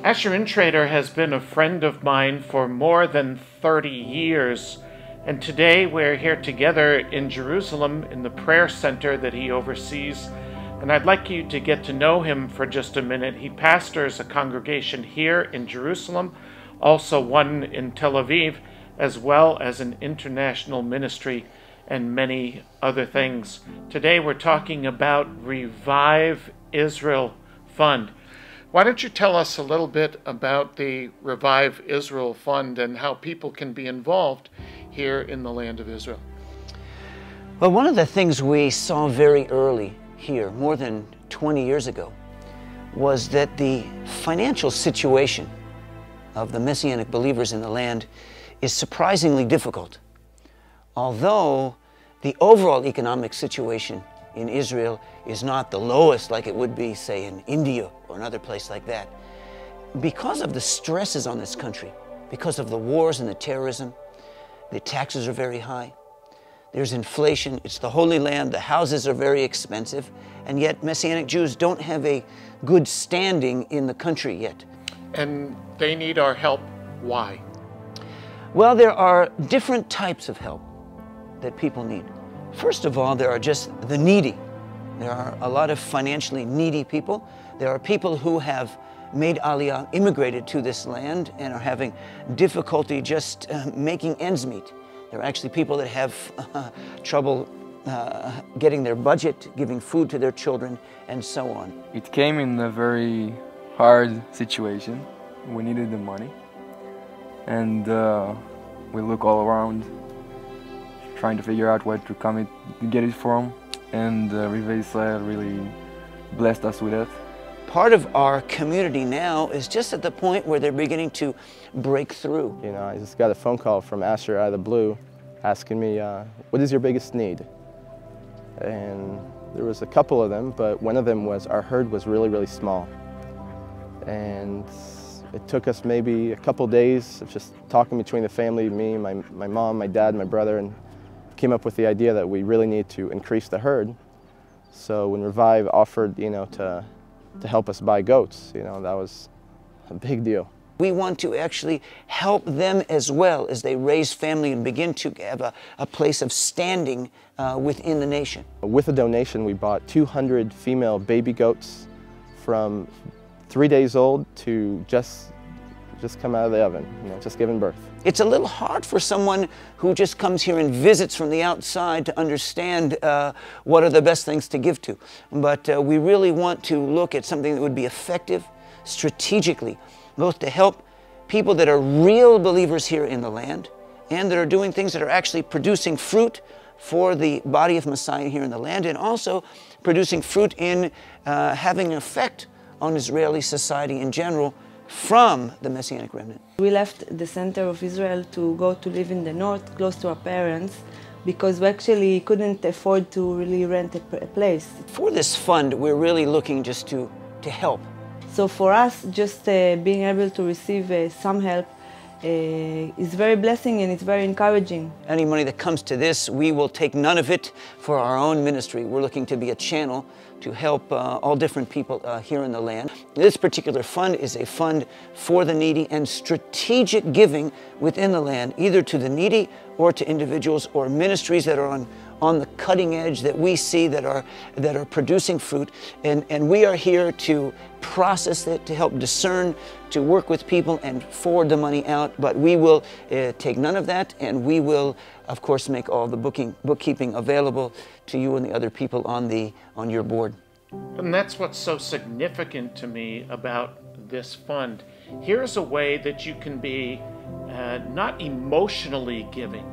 Asher Intrater has been a friend of mine for more than 30 years, and today we're here together in Jerusalem in the prayer center that he oversees, and I'd like you to get to know him for just a minute. He pastors a congregation here in Jerusalem, also one in Tel Aviv, as well as an international ministry and many other things. Today we're talking about Revive Israel Fund. Why don't you tell us a little bit about the Revive Israel Fund and how people can be involved here in the land of Israel? Well, one of the things we saw very early here, more than 20 years ago, was that the financial situation of the Messianic believers in the land is surprisingly difficult. Although the overall economic situation in Israel is not the lowest like it would be, say, in India or another place like that. Because of the stresses on this country, because of the wars and the terrorism, the taxes are very high. There's inflation, it's the Holy Land, the houses are very expensive, and yet Messianic Jews don't have a good standing in the country yet. And they need our help. Why? Well, there are different types of help that people need. First of all, there are just the needy. There are a lot of financially needy people. There are people who have made Aliyah, immigrated to this land, and are having difficulty just making ends meet. There are actually people that have trouble getting their budget, giving food to their children, and so on. It came in a very hard situation. We needed the money, and we look all around, trying to figure out where to get it from, and Revive Israel really blessed us with it. Part of our community now is just at the point where they're beginning to break through. You know, I just got a phone call from Asher out of the blue asking me, what is your biggest need? And there was a couple of them, but one of them was our herd was really, really small. And it took us maybe a couple days of just talking between the family, me, my mom, my dad, my brother, and came up with the idea that we really need to increase the herd. So when Revive offered, to help us buy goats, that was a big deal. We want to actually help them as well as they raise family and begin to have a place of standing within the nation. With a donation, we bought 200 female baby goats from 3 days old to just come out of the oven, just giving birth. It's a little hard for someone who just comes here and visits from the outside to understand what are the best things to give to. But we really want to look at something that would be effective strategically, both to help people that are real believers here in the land and that are doing things that are actually producing fruit for the body of Messiah here in the land, and also producing fruit in having an effect on Israeli society in general from the Messianic remnant. We left the center of Israel to go to live in the north, close to our parents, because we actually couldn't afford to really rent a place. For this fund, we're really looking just to help. So for us, just being able to receive some help is very blessing, and it's very encouraging. Any money that comes to this, we will take none of it for our own ministry. We're looking to be a channel to help all different people here in the land. This particular fund is a fund for the needy and strategic giving within the land, either to the needy or to individuals or ministries that are on the cutting edge that we see that are producing fruit. And we are here to process it, to help discern, to work with people and forward the money out. But we will take none of that, and we will, of course, make all the bookkeeping available to you and the other people on your board. And that's what's so significant to me about this fund. Here's a way that you can be not emotionally giving,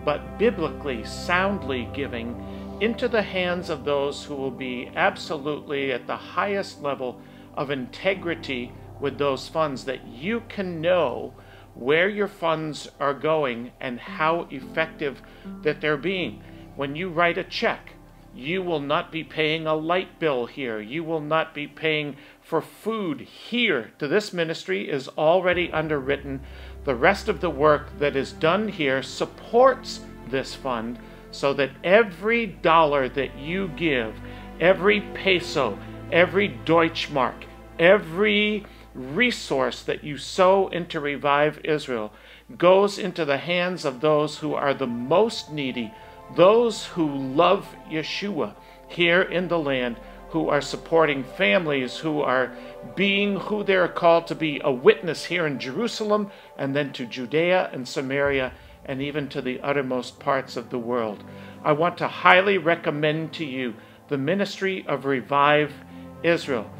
but biblically, soundly giving into the hands of those who will be absolutely at the highest level of integrity with those funds, that you can know where your funds are going and how effective that they're being. When you write a check, you will not be paying a light bill here. You will not be paying for food here. To this ministry is already underwritten. The rest of the work that is done here supports this fund, so that every dollar that you give, every peso, every Deutschmark, every resource that you sow into Revive Israel goes into the hands of those who are the most needy, those who love Yeshua here in the land, who are supporting families, who are being who they're called to be, a witness here in Jerusalem, and then to Judea and Samaria, and even to the uttermost parts of the world. I want to highly recommend to you the ministry of Revive Israel.